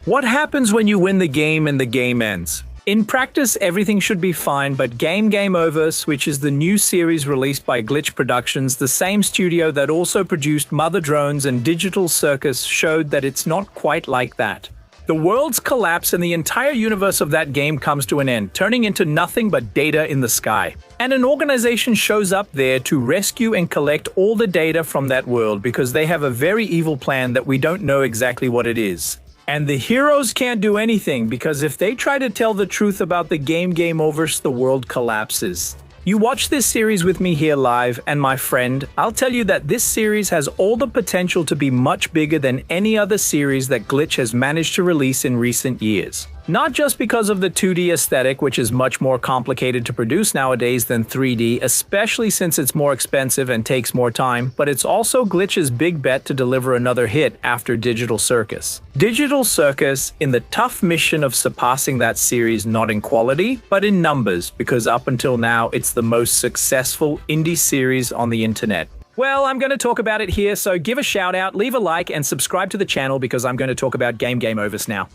What happens when you win the game and the game ends? In practice, everything should be fine, but Gameoverse, which is the new series released by Glitch Productions, the same studio that also produced Mother Drones and Digital Circus, showed that it's not quite like that. The worlds collapse and the entire universe of that game comes to an end, turning into nothing but data in the sky. And an organization shows up there to rescue and collect all the data from that world because they have a very evil plan that we don't know exactly what it is. And the heroes can't do anything because if they try to tell the truth about the Gameoverse, the world collapses. You watch this series with me here live, and my friend, I'll tell you that this series has all the potential to be much bigger than any other series that Glitch has managed to release in recent years. Not just because of the 2D aesthetic, which is much more complicated to produce nowadays than 3D, especially since it's more expensive and takes more time, but it's also Glitch's big bet to deliver another hit after Digital Circus. Digital Circus in the tough mission of surpassing that series not in quality, but in numbers, because up until now it's the most successful indie series on the internet. Well, I'm going to talk about it here, so give a shout out, leave a like, and subscribe to the channel because I'm going to talk about Gameoverse now.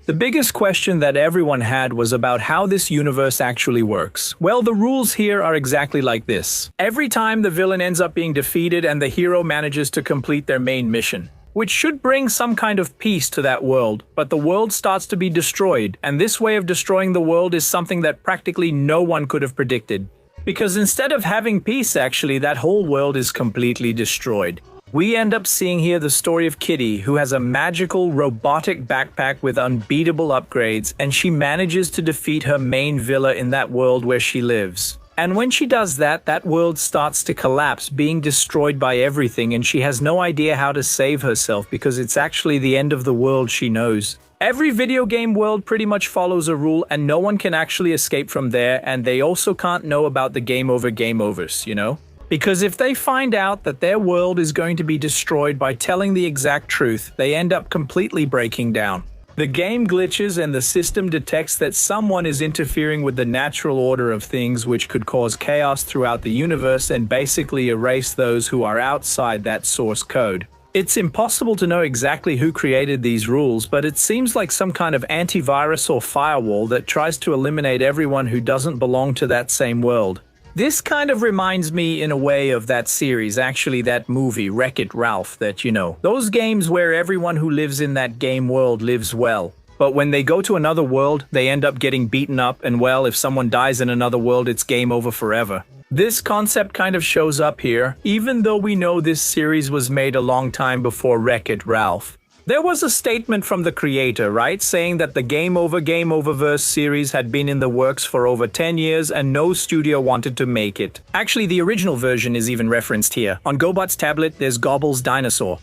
The biggest question that everyone had was about how this universe actually works. Well, the rules here are exactly like this. Every time the villain ends up being defeated and the hero manages to complete their main mission, which should bring some kind of peace to that world, but the world starts to be destroyed, and this way of destroying the world is something that practically no one could have predicted. Because instead of having peace, actually, that whole world is completely destroyed. We end up seeing here the story of Kitty, who has a magical robotic backpack with unbeatable upgrades, and she manages to defeat her main villain in that world where she lives. And when she does that, that world starts to collapse, being destroyed by everything, and she has no idea how to save herself because it's actually the end of the world she knows. Every video game world pretty much follows a rule, and no one can actually escape from there, and they also can't know about the Gameoverse, you know? Because if they find out that their world is going to be destroyed by telling the exact truth, they end up completely breaking down. The game glitches and the system detects that someone is interfering with the natural order of things, which could cause chaos throughout the universe and basically erase those who are outside that source code. It's impossible to know exactly who created these rules, but it seems like some kind of antivirus or firewall that tries to eliminate everyone who doesn't belong to that same world. This kind of reminds me in a way of that series, actually that movie, Wreck-It Ralph, that you know. Those games where everyone who lives in that game world lives well. But when they go to another world, they end up getting beaten up, and well, if someone dies in another world, it's game over forever. This concept kind of shows up here, even though we know this series was made a long time before Wreck-It Ralph. There was a statement from the creator, right, saying that the Gameoverse series had been in the works for over 10 years and no studio wanted to make it. Actually, the original version is even referenced here. On Gobot's tablet, there's Gobbles' dinosaur.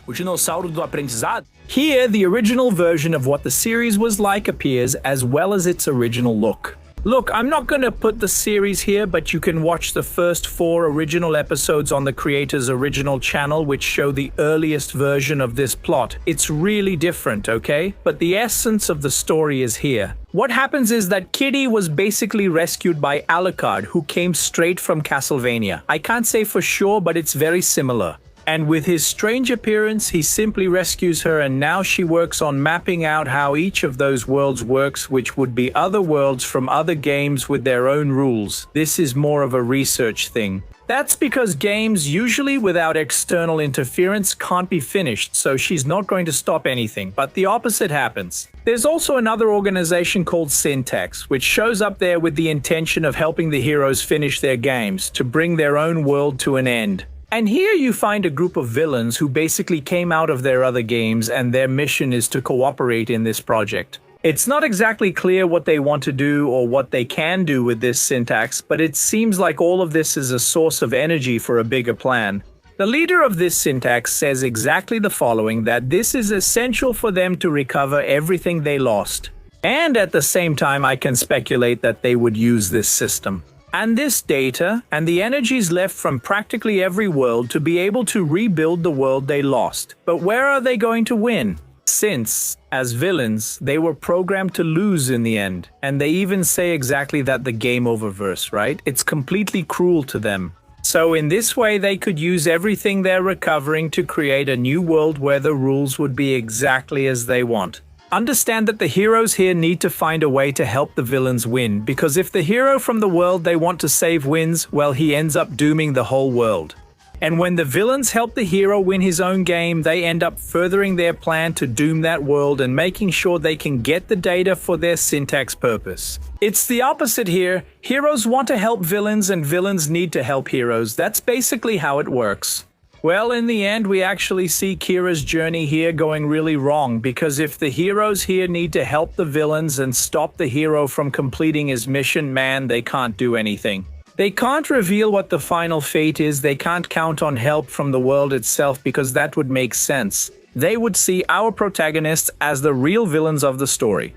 O dinossauro do aprendizado. Here, the original version of what the series was like appears, as well as its original look. Look, I'm not going to put the series here, but you can watch the first 4 original episodes on the creator's original channel, which show the earliest version of this plot. It's really different, okay? But the essence of the story is here. What happens is that Kitty was basically rescued by Alucard, who came straight from Castlevania. I can't say for sure, but it's very similar. And with his strange appearance, he simply rescues her, and now she works on mapping out how each of those worlds works, which would be other worlds from other games with their own rules. This is more of a research thing. That's because games, usually without external interference, can't be finished, so she's not going to stop anything, but the opposite happens. There's also another organization called Syntax, which shows up there with the intention of helping the heroes finish their games, to bring their own world to an end. And here you find a group of villains who basically came out of their other games, and their mission is to cooperate in this project. It's not exactly clear what they want to do or what they can do with this Syntax, but it seems like all of this is a source of energy for a bigger plan. The leader of this Syntax says exactly the following, that this is essential for them to recover everything they lost. And at the same time, I can speculate that they would use this system and this data and the energies left from practically every world to be able to rebuild the world they lost. But where are they going to win? Since, as villains, they were programmed to lose in the end. And they even say exactly that, the Gameoverse, right? It's completely cruel to them. So in this way, they could use everything they're recovering to create a new world where the rules would be exactly as they want. Understand that the heroes here need to find a way to help the villains win, because if the hero from the world they want to save wins, well, he ends up dooming the whole world. And when the villains help the hero win his own game, they end up furthering their plan to doom that world and making sure they can get the data for their syntax purpose. It's the opposite here. Heroes want to help villains and villains need to help heroes. That's basically how it works. Well, in the end, we actually see Kira's journey here going really wrong, because if the heroes here need to help the villains and stop the hero from completing his mission, man, they can't do anything. They can't reveal what the final fate is, they can't count on help from the world itself because that would make sense. They would see our protagonists as the real villains of the story.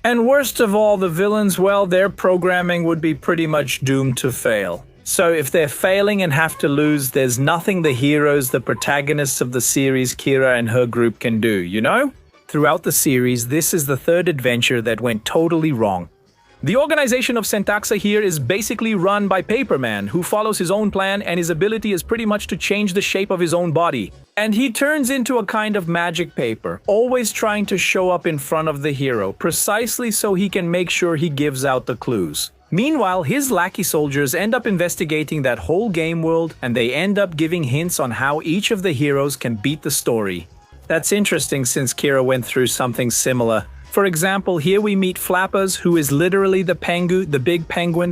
And worst of all, the villains, well, their programming would be pretty much doomed to fail. So if they're failing and have to lose, there's nothing the heroes, the protagonists of the series, Kira and her group, can do, you know? Throughout the series, this is the third adventure that went totally wrong. The organization of Syntaxa here is basically run by Paperman, who follows his own plan, and his ability is pretty much to change the shape of his own body. And he turns into a kind of magic paper, always trying to show up in front of the hero, precisely so he can make sure he gives out the clues. Meanwhile, his lackey soldiers end up investigating that whole game world, and they end up giving hints on how each of the heroes can beat the story. That's interesting since Kira went through something similar. For example, here we meet Flappers, who is literally the big penguin,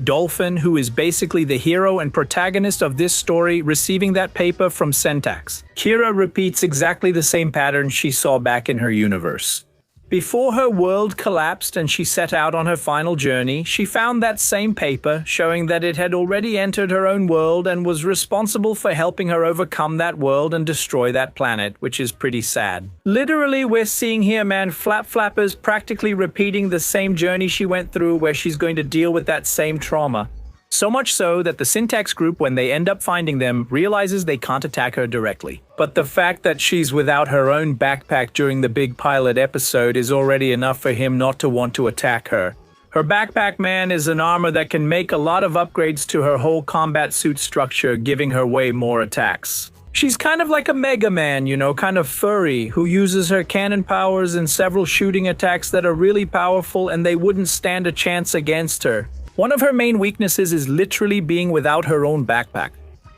dolphin, who is basically the hero and protagonist of this story, receiving that paper from Syntax. Kira repeats exactly the same pattern she saw back in her universe. Before her world collapsed and she set out on her final journey, she found that same paper, showing that it had already entered her own world and was responsible for helping her overcome that world and destroy that planet, which is pretty sad. Literally, we're seeing here, man, Flappers practically repeating the same journey she went through, where she's going to deal with that same trauma. So much so that the Syntax group, when they end up finding them, realizes they can't attack her directly. But the fact that she's without her own backpack during the big pilot episode is already enough for him not to want to attack her. Her backpack, man, is an armor that can make a lot of upgrades to her whole combat suit structure, giving her way more attacks. She's kind of like a Mega Man, you know, kind of furry, who uses her cannon powers and several shooting attacks that are really powerful, and they wouldn't stand a chance against her. One of her main weaknesses is literally being without her own backpack.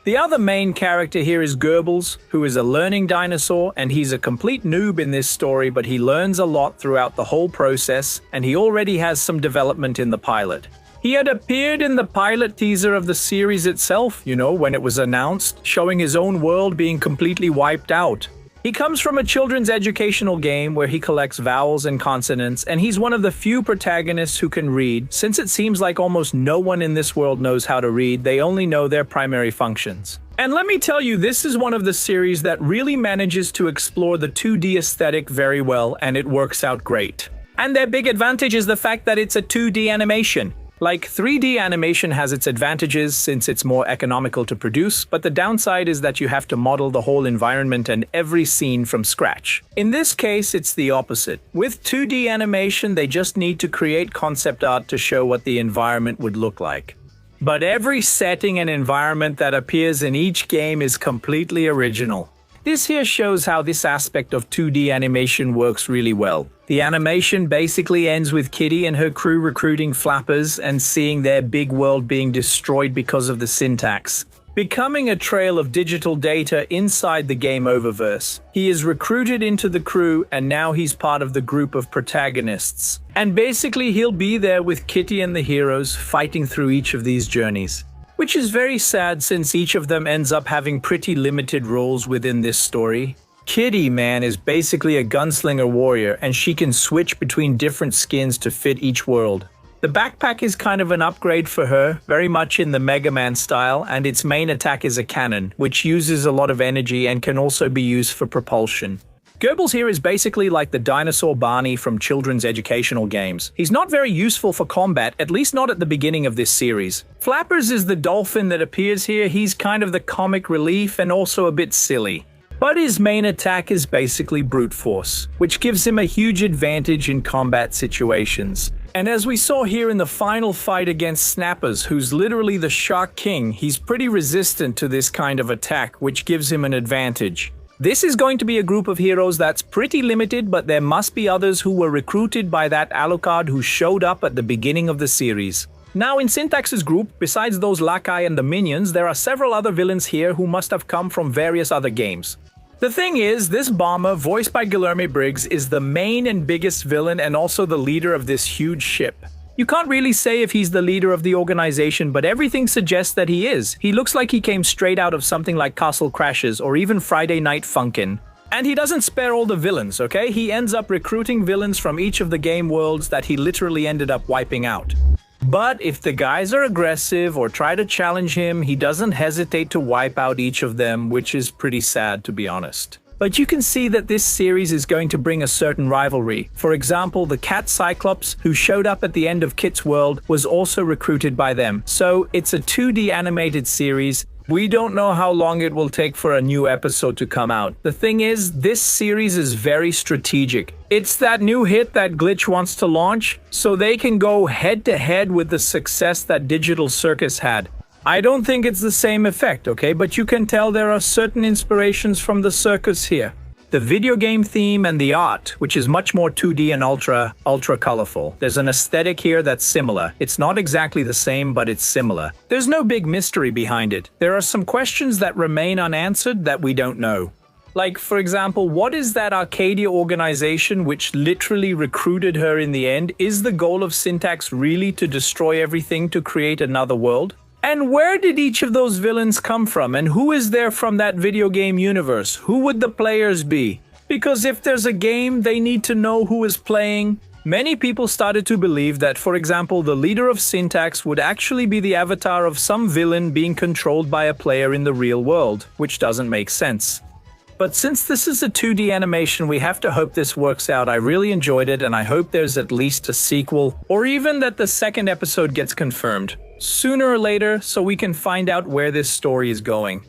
The other main character here is Gobbles, who is a learning dinosaur, and he's a complete noob in this story, but he learns a lot throughout the whole process, and he already has some development in the pilot. He had appeared in the pilot teaser of the series itself, you know, when it was announced, showing his own world being completely wiped out. He comes from a children's educational game where he collects vowels and consonants, and he's one of the few protagonists who can read. Since it seems like almost no one in this world knows how to read, they only know their primary functions. And let me tell you, this is one of the series that really manages to explore the 2D aesthetic very well, and it works out great. And their big advantage is the fact that it's a 2D animation. Like, 3D animation has its advantages since it's more economical to produce, but the downside is that you have to model the whole environment and every scene from scratch. In this case, it's the opposite. With 2D animation, they just need to create concept art to show what the environment would look like. But every setting and environment that appears in each game is completely original. This here shows how this aspect of 2D animation works really well. The animation basically ends with Kitty and her crew recruiting Flappers and seeing their big world being destroyed because of the syntax, becoming a trail of digital data inside the Gameoverse. He is recruited into the crew, and now he's part of the group of protagonists. And basically he'll be there with Kitty and the heroes fighting through each of these journeys. Which is very sad since each of them ends up having pretty limited roles within this story. Kitty, man, is basically a gunslinger warrior, and she can switch between different skins to fit each world. The backpack is kind of an upgrade for her, very much in the Mega Man style, and its main attack is a cannon, which uses a lot of energy and can also be used for propulsion. Gobbles here is basically like the dinosaur Barney from children's educational games. He's not very useful for combat, at least not at the beginning of this series. Flappers is the dolphin that appears here. He's kind of the comic relief and also a bit silly. But his main attack is basically brute force, which gives him a huge advantage in combat situations. And as we saw here in the final fight against Snappers, who's literally the Shark King, he's pretty resistant to this kind of attack, which gives him an advantage. This is going to be a group of heroes that's pretty limited, but there must be others who were recruited by that Alucard who showed up at the beginning of the series. Now in Syntax's group, besides those Lakai and the minions, there are several other villains here who must have come from various other games. The thing is, this bomber, voiced by Guilherme Briggs, is the main and biggest villain and also the leader of this huge ship. You can't really say if he's the leader of the organization, but everything suggests that he is. He looks like he came straight out of something like Castle Crashes or even Friday Night Funkin'. And he doesn't spare all the villains, okay? He ends up recruiting villains from each of the game worlds that he literally ended up wiping out. But if the guys are aggressive or try to challenge him, he doesn't hesitate to wipe out each of them, which is pretty sad, to be honest. But you can see that this series is going to bring a certain rivalry. For example, the Cat Cyclops, who showed up at the end of Kit's world, was also recruited by them. So it's a 2D animated series. We don't know how long it will take for a new episode to come out. The thing is, this series is very strategic. It's that new hit that Glitch wants to launch, so they can go head-to-head with the success that Digital Circus had. I don't think it's the same effect, okay? But you can tell there are certain inspirations from the Circus here. The video game theme and the art, which is much more 2D and ultra colorful. There's an aesthetic here that's similar. It's not exactly the same, but it's similar. There's no big mystery behind it. There are some questions that remain unanswered that we don't know. Like, for example, what is that Arcadia organization which literally recruited her in the end? Is the goal of Syntax really to destroy everything to create another world? And where did each of those villains come from, and who is there from that video game universe? Who would the players be? Because if there's a game, they need to know who is playing. Many people started to believe that, for example, the leader of Syntax would actually be the avatar of some villain being controlled by a player in the real world, which doesn't make sense. But since this is a 2D animation, we have to hope this works out. I really enjoyed it, and I hope there's at least a sequel, or even that the second episode gets confirmed sooner or later so we can find out where this story is going.